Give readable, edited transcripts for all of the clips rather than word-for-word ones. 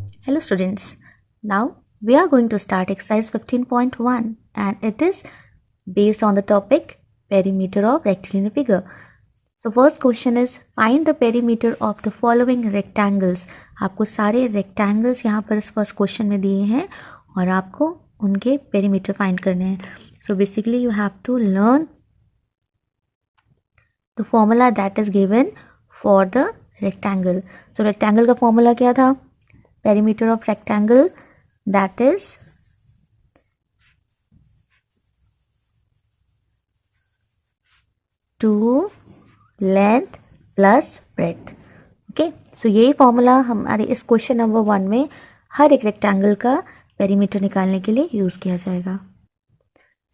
Hello students, now we are going to start exercise 15.1 and it is based on the topic perimeter of rectilinear figure. So first question is find the perimeter of the following rectangles. आपको सारे rectangles यहाँ पर इस first question में दिए हैं और आपको उनके perimeter find करने हैं. So basically you have to learn the formula that is given for the rectangle. So rectangle का formula क्या था? Perimeter of rectangle, that is two length plus breadth. Okay, so यही फॉर्मूला हमारे इस question number 1 में हर एक rectangle का perimeter निकालने के लिए यूज किया जाएगा.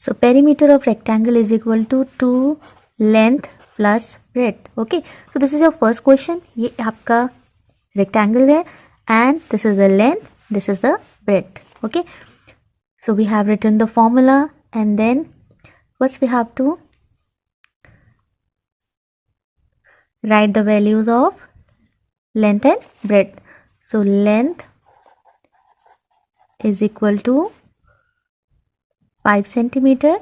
So perimeter of rectangle is equal to 2 length plus breadth. Okay, so this is your first question. ये आपका रेक्टेंगल है and this is the length, this is the breadth. Okay, so we have written the formula and then first we have to write the values of length and breadth. So length is equal to 5 centimeter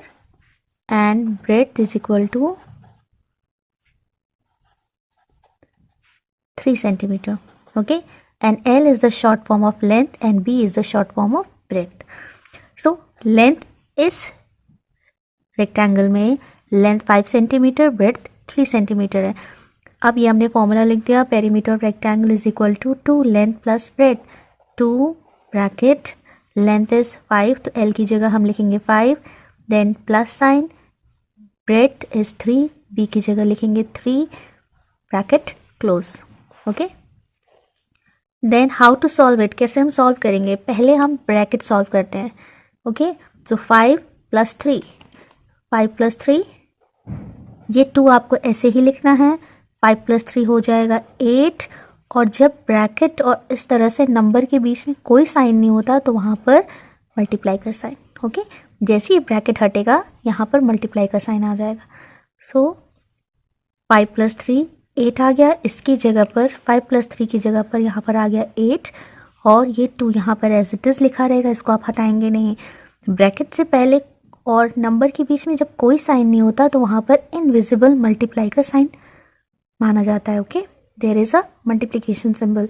and breadth is equal to 3 centimeter. Okay, and L is the short form of length and B is the short form of breadth. So length is rectangle में length 5 centimeter, breadth 3 centimeter है. अब ये हमने formula लिख दिया. Perimeter of rectangle is equal to 2 length plus breadth. 2 bracket length is 5 तो L की जगह हम लिखेंगे 5, then plus sign, breadth is 3, B की जगह लिखेंगे 3, bracket close. Okay, then how to solve it. कैसे हम सॉल्व करेंगे? पहले हम ब्रैकेट सॉल्व करते हैं. ओके, सो 5 प्लस 3, 5 प्लस 3, ये 2 आपको ऐसे ही लिखना है. 5 प्लस 3 हो जाएगा 8. और जब ब्रैकेट और इस तरह से नंबर के बीच में कोई साइन नहीं होता तो वहाँ पर मल्टीप्लाई का साइन. ओके, जैसे ही ब्रैकेट हटेगा यहाँ पर मल्टीप्लाई का साइन आ जाएगा. सो 5 प्लस 3 8 आ गया. इसकी जगह पर 5 प्लस 3 की जगह पर यहाँ पर आ गया 8 और ये 2 यहाँ पर एज इट इज़ लिखा रहेगा. इसको आप हटाएंगे नहीं. ब्रैकेट से पहले और नंबर के बीच में जब कोई साइन नहीं होता तो वहाँ पर इनविजिबल मल्टीप्लाई का साइन माना जाता है. Okay, there is a multiplication symbol.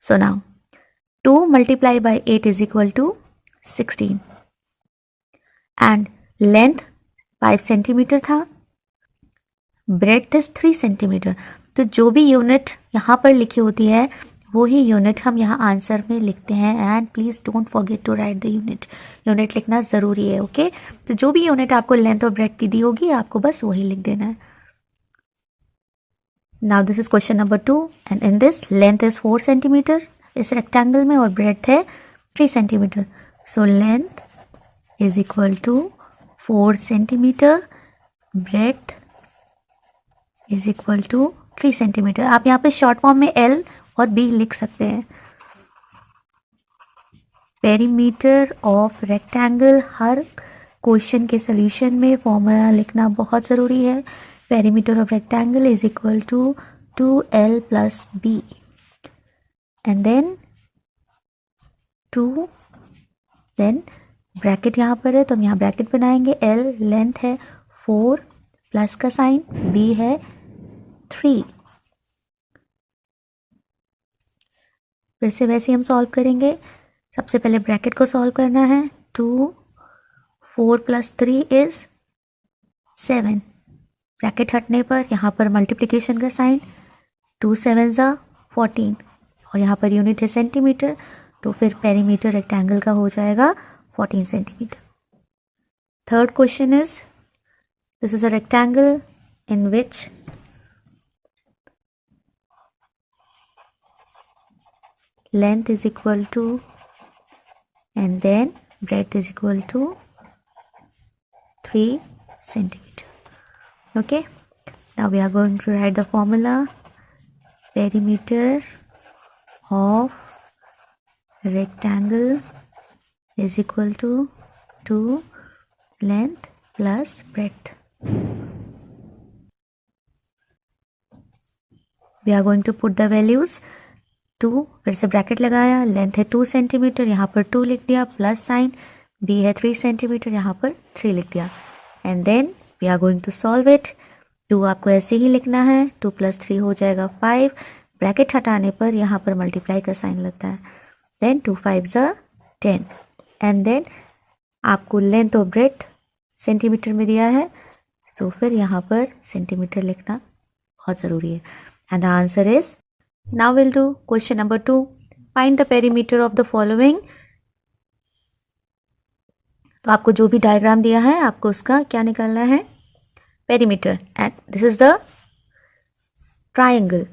So now 2 multiply by 8 is equal to 16 and length 5 centimetre था, ब्रेडथ इज 3 सेंटीमीटर. तो जो भी यूनिट यहाँ पर लिखी होती है वो ही यूनिट हम यहाँ आंसर में लिखते हैं. And please don't forget to write the unit. Unit लिखना ज़रूरी है. ओके, तो जो भी यूनिट आपको लेंथ और ब्रेडथ की दी होगी आपको बस वही लिख देना है. Now this is question number 2 and in this length is 4 centimetre इस रेक्टेंगल में और ब्रेडथ है 3 centimetre. So length is equal to 4 centimetre, breadth is equal to 3 centimetre. आप यहाँ पे शॉर्ट फॉर्म में L और B लिख सकते हैं. पेरीमीटर ऑफ रेक्टेंगल हर क्वेश्चन के सोल्यूशन में फॉर्मूला लिखना बहुत ज़रूरी है. Perimeter of rectangle is equal to 2L plus B and then 2, then bracket यहाँ पर है तो हम यहाँ ब्रैकेट बनाएंगे. L लेंथ है 4 प्लस का साइन, B है 3. फिर से वैसे हम सॉल्व करेंगे. सबसे पहले ब्रैकेट को सॉल्व करना है. 2 4 प्लस 3 इज 7. ब्रैकेट हटने पर यहाँ पर मल्टीप्लिकेशन का साइन, 2 7 14 और यहाँ पर यूनिट है सेंटीमीटर तो फिर पेरीमीटर रेक्टेंगल का हो जाएगा 14 centimetre. Third question is this is a rectangle in which length is equal to and then breadth is equal to 3 centimeter. Okay, now we are going to write the formula. Perimeter of rectangle is equal to 2 length plus breadth. We are going to put the values. 2, फिर से bracket लगाया, length है 2 centimetre, यहाँ पर 2 लिख दिया, plus sign, b है 3 centimetre, यहाँ पर 3 लिख दिया, and then we are going to solve it. 2 आपको ऐसे ही लिखना है, 2 + 3 हो जाएगा 5, ब्रैकेट हटाने पर यहाँ पर मल्टीप्लाई का साइन लगता है, देन 2 5 ज़ा 10, एंड देन आपको लेंथ और ब्रेड्थ सेंटीमीटर में दिया है, तो फिर यहाँ पर सेंटीमीटर लिखना बहुत ज़रूरी है, and the answer is, now will do question number 2, find the perimeter of the following. तो आपको जो भी डायग्राम दिया है आपको उसका क्या निकालना है, perimeter, and this is the triangle.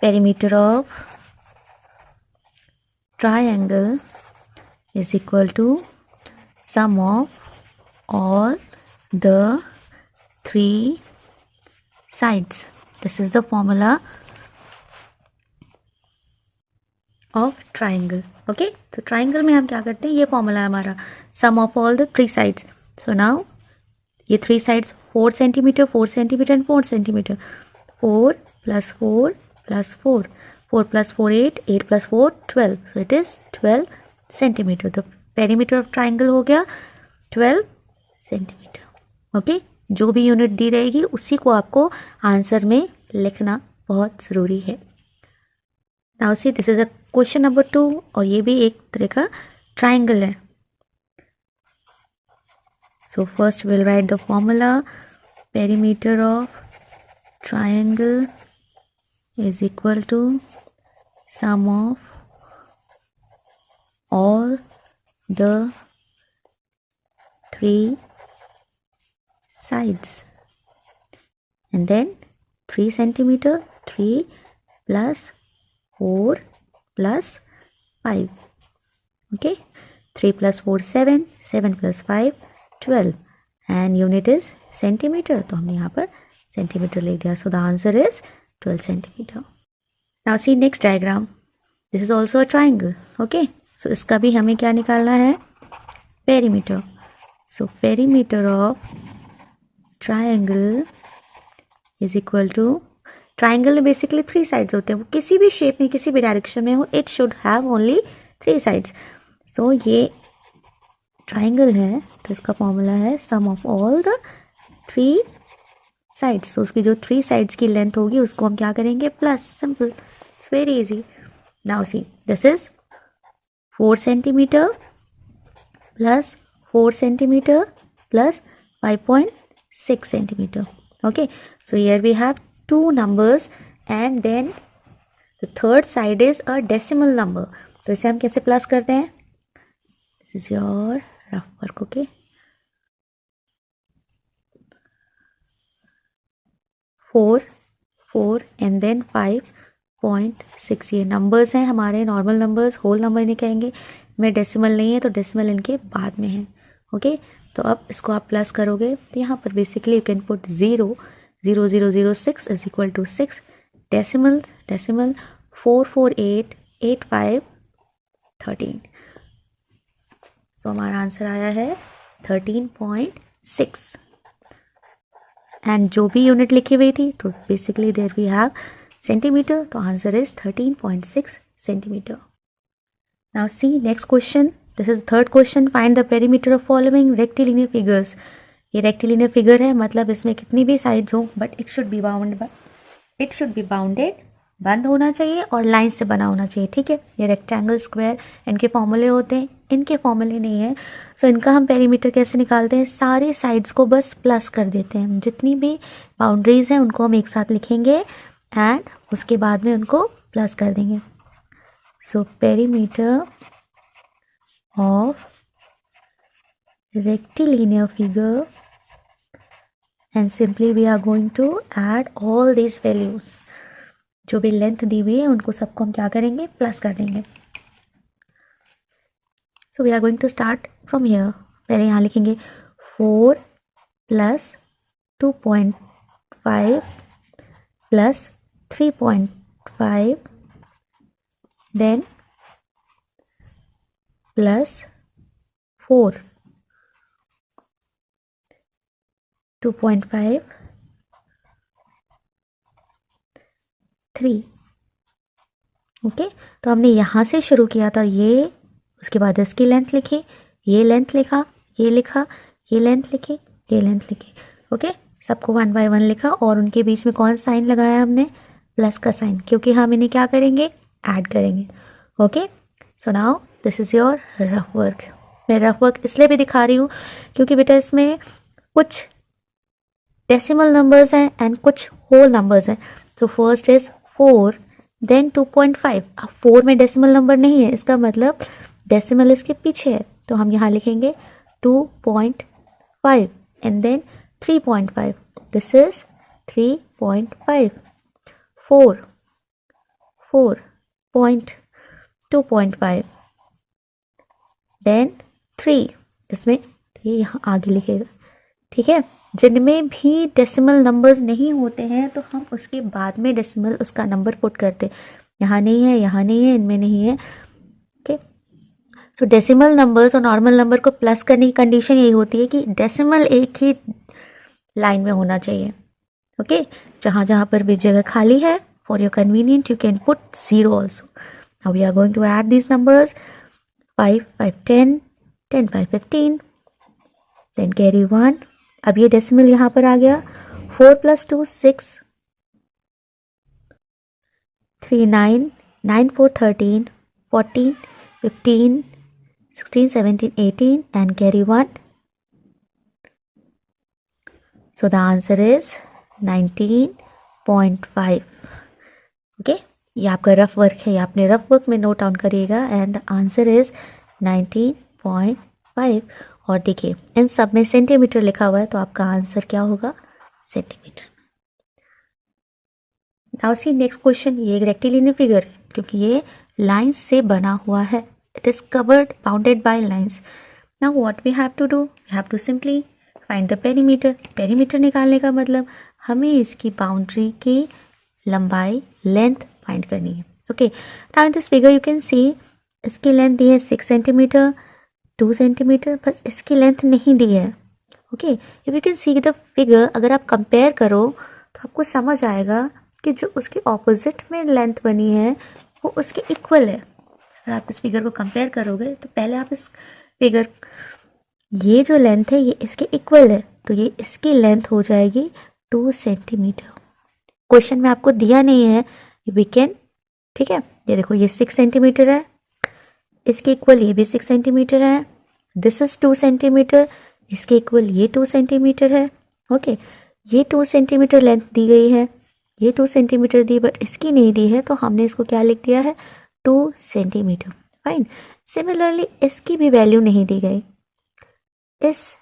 Perimeter of triangle is equal to sum of all the 3 sides. This is the formula of triangle. Okay, तो triangle में हम क्या करते हैं, ये formula है हमारा, sum of all the 3 sides. So now ये 3 sides 4 centimeter, 4 centimeter and 4 centimeter. 4 + 4 + 4, 4 + 4 8, 8 + 4 12, so it is 12 centimeter. The perimeter of triangle हो गया 12 centimeter. ओके, जो भी यूनिट दी रहेगी उसी को आपको आंसर में लिखना बहुत ज़रूरी है। Now see, this is a question number 2, और ये भी एक तरह का ट्राइंगल है। So first will write the formula, perimeter of triangle is equal to sum of all the 3 sides, and then 3 centimeter, 3 + 4 + 5. Okay, 3 + 4 7, 7 + 5 12, and unit is centimeter, तो हमने यहाँ पर सेंटीमीटर लिख दिया. So the answer is 12 centimeter. Now see next diagram. This is also a triangle. Okay, so इसका भी हमें क्या निकालना है, perimeter. So perimeter of triangle is equal to, triangle में बेसिकली 3 sides होते हैं, वो किसी भी शेप में किसी भी डायरेक्शन में हो, it should have only 3 sides. So ये triangle है तो इसका फॉर्मूला है sum of all the 3 sides. तो उसकी जो 3 sides की लेंथ होगी उसको हम क्या करेंगे, plus, simple, it's very easy. Now see, this is 4 centimeter plus 4 centimeter plus 5.6 centimeter. Okay, so here we have 2 numbers and then the third side is a decimal number. तो इसे हम कैसे प्लस करते हैं, this is your rough work. Okay, 4 4 and then 5.6, ये numbers हैं हमारे, normal numbers, whole number नहीं कहेंगे, में डेसिमल नहीं है तो डेसिमल इनके बाद में है. ओके, तो अब इसको आप प्लस करोगे तो यहाँ पर basically you can put 0 0 0 0 6 is equal to 6, decimal 4 4 8 8 5 13. सो हमारा आंसर आया है 13.6. एंड जो भी यूनिट लिखी हुई थी तो basically there we have centimetre, तो answer is 13.6 centimetre. Now see next question, this is third question, find the perimeter of following rectilinear figures. ये रेक्टिलिनियर फिगर है, मतलब इसमें कितनी भी साइड्स हो but it should be bounded, बंद होना चाहिए और लाइन से बना होना चाहिए. ठीक है, ये रेक्टेंगल, स्क्वायर, इनके फॉर्मूले होते हैं, इनके फॉर्मूले नहीं है. सो इनका हम पेरीमीटर कैसे निकालते हैं, सारे साइड्स को बस प्लस कर देते हैं, जितनी भी बाउंड्रीज हैं उनको हम एक साथ लिखेंगे एंड उसके बाद में उनको प्लस कर देंगे. So perimeter of rectilinear figure, and simply we are going to add all these values. जो भी लेंथ दी हुई है उनको सबको हम क्या करेंगे, प्लस कर देंगे. So we are going to start from here. पहले यहाँ लिखेंगे 4 + 2.5 + 3.5 देन +4 2.5, 3। ओके, तो हमने यहाँ से शुरू किया था ये, उसके बाद इसकी लेंथ लिखी, ये लेंथ लिखा, ये लिखा, ये लेंथ लिखी, ये लेंथ लिखी। ओके, सबको 1 बाय 1 लिखा और उनके बीच में कौन साइन लगाया हमने, प्लस का साइन, क्योंकि हम इन्हें क्या करेंगे, ऐड करेंगे। Okay, so now this is your rough work. मैं रफ वर्क इसलिए भी दिखा रही हूँ क्योंकि बेटा इसमें कुछ डेसिमल नंबर्स हैं एंड कुछ होल नंबर्स हैं। So first is 4, then 2.5। अब 4 में डेसिमल नंबर नहीं है, इसका मतलब डेसिमल इसके पीछे है, तो हम यहाँ लिखेंगे 2.5 and then 3.5। This is 3.5। 4, 2.5 then 3, इसमें ये यहाँ आगे लिखेगा। ठीक है, जिनमें भी डेसिमल नंबर्स नहीं होते हैं तो हम उसके बाद में डेसिमल उसका नंबर पुट करते हैं। यहाँ नहीं है, यहाँ नहीं है, इनमें नहीं है। ओके, सो डेसिमल नंबर्स और नॉर्मल नंबर को प्लस करने की कंडीशन यही होती है कि डेसिमल एक ही लाइन में होना चाहिए। ओके, जहाँ जहाँ पर भी जगह खाली है, for your convenient you can put 0 also. Now we are going to add these numbers. 5, 5, 10, 10, 5, 15, then carry 1। अब ये डेसिमल यहाँ पर आ गया। 4 + 2 6, 3 9, 9 4 13, 14, 15, 16, 17, 18 and carry 1. So the answer is 19.5. Okay, ये आपका रफ वर्क है, ये आपने रफ वर्क में नोट डाउन करिएगा एंड द आंसर इज 19.5। और देखिए इन सब में सेंटीमीटर लिखा हुआ है, तो आपका आंसर क्या होगा, centimetre. Now see next question. ये एक रेक्टिलिनियर फिगर है क्योंकि ये लाइंस से बना हुआ है। It is covered bounded by lines. Now what we have to do, we have to simply find the perimeter. Perimeter निकालने का मतलब हमें इसकी बाउंड्री की लंबाई, लेंथ फाइंड करनी है। Okay, now in this figure you can see इसकी लेंथ दी है 6 सेंटीमीटर, 2 सेंटीमीटर, बस इसकी लेंथ नहीं दी है। Okay, if you can see the figure, अगर आप कंपेयर करो तो आपको समझ आएगा कि जो उसके ऑपोजिट में लेंथ बनी है वो उसके इक्वल है। अगर आप इस फिगर को कंपेयर करोगे तो पहले आप इस फिगर, ये जो लेंथ है ये इसके इक्वल है, तो ये इसकी लेंथ हो जाएगी 2 सेंटीमीटर। क्वेश्चन में आपको दिया नहीं है, वी कैन, ठीक है, ये देखो ये 6 सेंटीमीटर है, इसके इक्वल ये भी 6 सेंटीमीटर है, दिस इज 2 सेंटीमीटर, इसके इक्वल ये 2 सेंटीमीटर है। ओके, ये 2 सेंटीमीटर लेंथ दी गई है, ये 2 सेंटीमीटर दी, बट इसकी नहीं दी है, तो हमने इसको क्या लिख दिया है, 2 सेंटीमीटर। फाइन, सिमिलरली इसकी भी वैल्यू नहीं दी गई। इस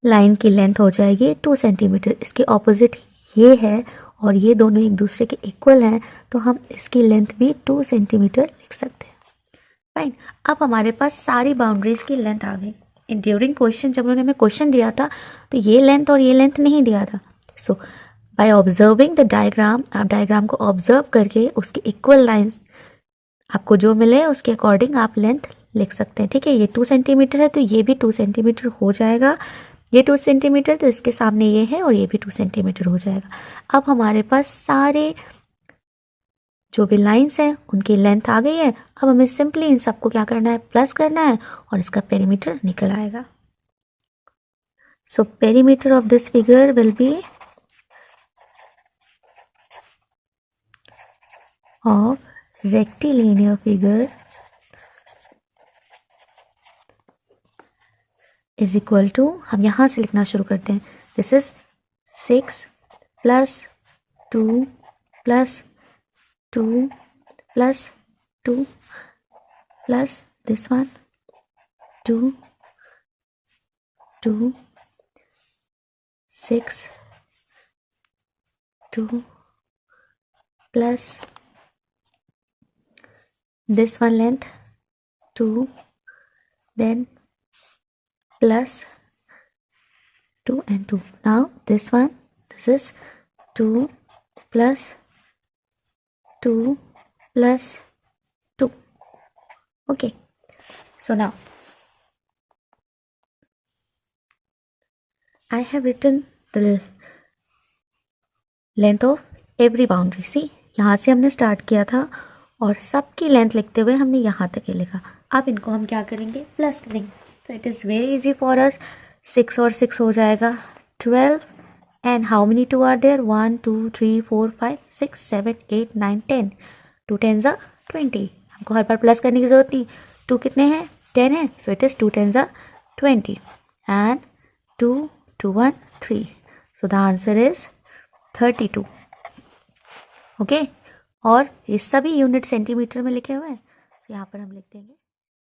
लाइन की लेंथ हो जाएगी 2 सेंटीमीटर, इसके ऑपोजिट ये है और ये दोनों एक दूसरे के इक्वल हैं, तो हम इसकी लेंथ भी 2 सेंटीमीटर लिख सकते हैं। फाइन, अब हमारे पास सारी बाउंड्रीज की लेंथ आ गई। इन ड्यूरिंग क्वेश्चन, जब उन्होंने हमें क्वेश्चन दिया था तो ये लेंथ और ये लेंथ नहीं दिया था। सो बाय ऑब्जर्विंग द डायग्राम, आप डायग्राम को ऑब्जर्व करके उसके इक्वल लाइंस आपको जो मिले उसके अकॉर्डिंग आप लेंथ लिख सकते हैं। ठीक है, ये 2 सेंटीमीटर है तो ये भी 2 सेंटीमीटर हो जाएगा, ये 2 सेंटीमीटर तो इसके सामने ये है और ये भी 2 सेंटीमीटर हो जाएगा। अब हमारे पास सारे जो भी लाइंस हैं उनकी लेंथ आ गई है। अब हमें सिंपली इन सबको क्या करना है, प्लस करना है और इसका पेरीमीटर निकल आएगा। सो perimeter of this figure will be of rectilinear figure is equal to, हम यहाँ से लिखना शुरू करते हैं, this is 6 plus 2 plus 2 plus 2 plus this one 2 2 6 2 plus this one length 2, then plus 2 and 2. Now this one, this is 2 plus 2 plus 2. Okay, so now I have written the length of every boundary. See, यहाँ से हमने start किया था और सबकी length लिखते हुए हमने यहाँ तक ही लिखा. अब इनको हम क्या करेंगे, प्लस करेंगे. तो it is very easy for us. 6 और 6 हो जाएगा 12. And how many 2 are there, 1 2 3 4 5 6 7 8 9 10. 2 10s are 20. हमको हर बार प्लस करने की ज़रूरत नहीं. 2 कितने हैं, 10 है. So it is 2 10s are 20. And 2 2 1 3. So the answer is 32. Okay. और ये सभी यूनिट सेंटीमीटर में लिखे हुए हैं. तो यहाँ पर हम लिख देंगे